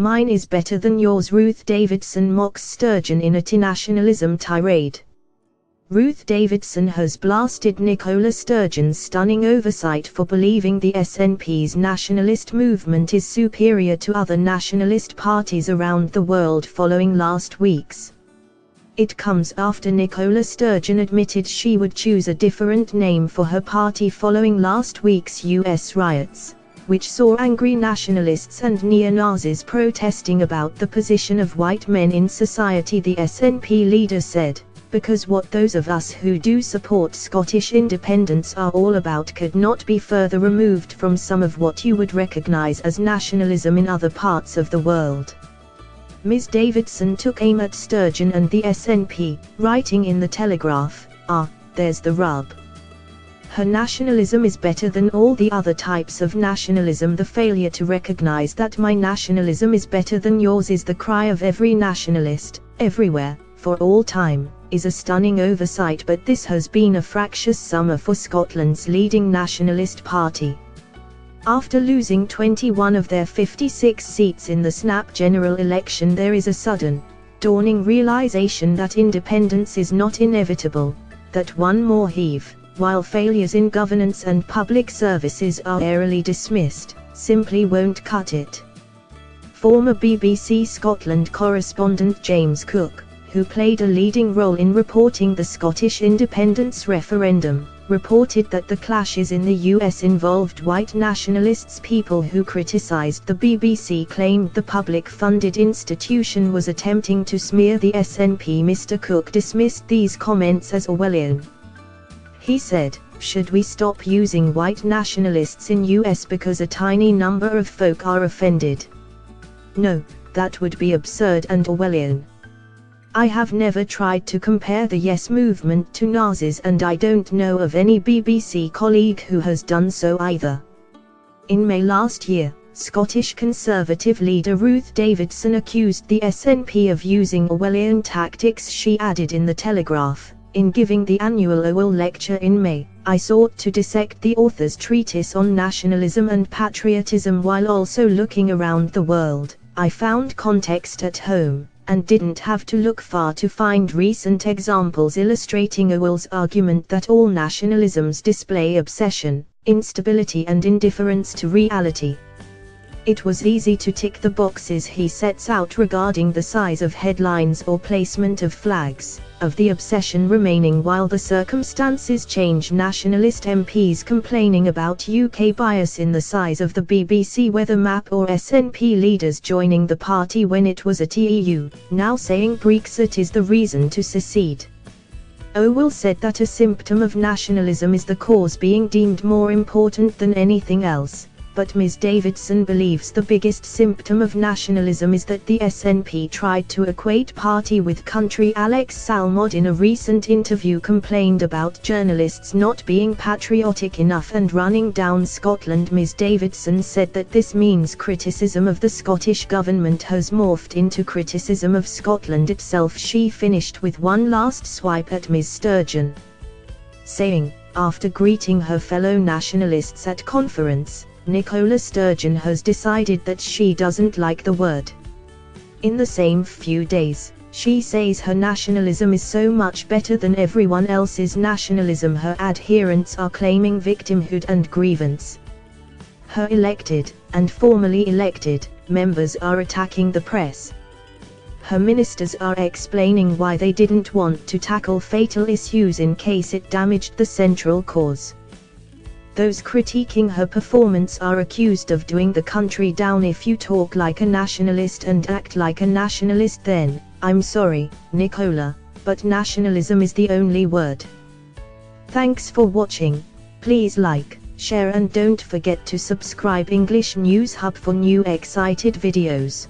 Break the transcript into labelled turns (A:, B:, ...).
A: Mine is better than yours. Ruth Davidson mocks Sturgeon in anti-nationalism tirade. Ruth Davidson has blasted Nicola Sturgeon's stunning oversight for believing the SNP's nationalist movement is superior to other nationalist parties around the world following last week's. It comes after Nicola Sturgeon admitted she would choose a different name for her party following last week's US riots, which saw angry nationalists and neo-Nazis protesting about the position of white men in society. The SNP leader said, "Because what those of us who do support Scottish independence are all about could not be further removed from some of what you would recognise as nationalism in other parts of the world." Ms. Davidson took aim at Sturgeon and the SNP, writing in the Telegraph, "There's the rub. Her nationalism is better than all the other types of nationalism. The failure to recognise that my nationalism is better than yours is the cry of every nationalist, everywhere, for all time, is a stunning oversight, but this has been a fractious summer for Scotland's leading nationalist party. After losing 21 of their 56 seats in the snap general election, there is a sudden, dawning realisation that independence is not inevitable, that one more heave, while failures in governance and public services are airily dismissed, simply won't cut it." Former BBC Scotland correspondent James Cook, who played a leading role in reporting the Scottish independence referendum, reported that the clashes in the US involved white nationalists. People who criticised the BBC claimed the public-funded institution was attempting to smear the SNP. Mr. Cook dismissed these comments as Orwellian. He said, "Should we stop using white nationalists in US because a tiny number of folk are offended? No, that would be absurd and Orwellian. I have never tried to compare the Yes movement to Nazis, and I don't know of any BBC colleague who has done so either." In May last year, Scottish Conservative leader Ruth Davidson accused the SNP of using Orwellian tactics. She added in the Telegraph, "In giving the annual Orwell lecture in May, I sought to dissect the author's treatise on nationalism and patriotism while also looking around the world. I found context at home, and didn't have to look far to find recent examples illustrating Orwell's argument that all nationalisms display obsession, instability and indifference to reality. It was easy to tick the boxes he sets out regarding the size of headlines or placement of flags, of the obsession remaining while the circumstances change. Nationalist MPs complaining about UK bias in the size of the BBC weather map, or SNP leaders joining the party when it was at EU, now saying Brexit is the reason to secede. Orwell said that a symptom of nationalism is the cause being deemed more important than anything else. But Ms. Davidson believes the biggest symptom of nationalism is that the SNP tried to equate party with country. Alex Salmond in a recent interview complained about journalists not being patriotic enough and running down Scotland. Ms. Davidson said that this means criticism of the Scottish government has morphed into criticism of Scotland itself. She finished with one last swipe at Ms. Sturgeon, saying, after greeting her fellow nationalists at conference, Nicola Sturgeon has decided that she doesn't like the word. In the same few days, she says her nationalism is so much better than everyone else's nationalism. Her adherents are claiming victimhood and grievance. Her elected, and formerly elected, members are attacking the press. Her ministers are explaining why they didn't want to tackle fatal issues in case it damaged the central cause. Those critiquing her performance are accused of doing the country down. If you talk like a nationalist and act like a nationalist, then, I'm sorry, Nicola, but nationalism is the only word. Thanks for watching. Please like, share and don't forget to subscribe English News Hub for new excited videos.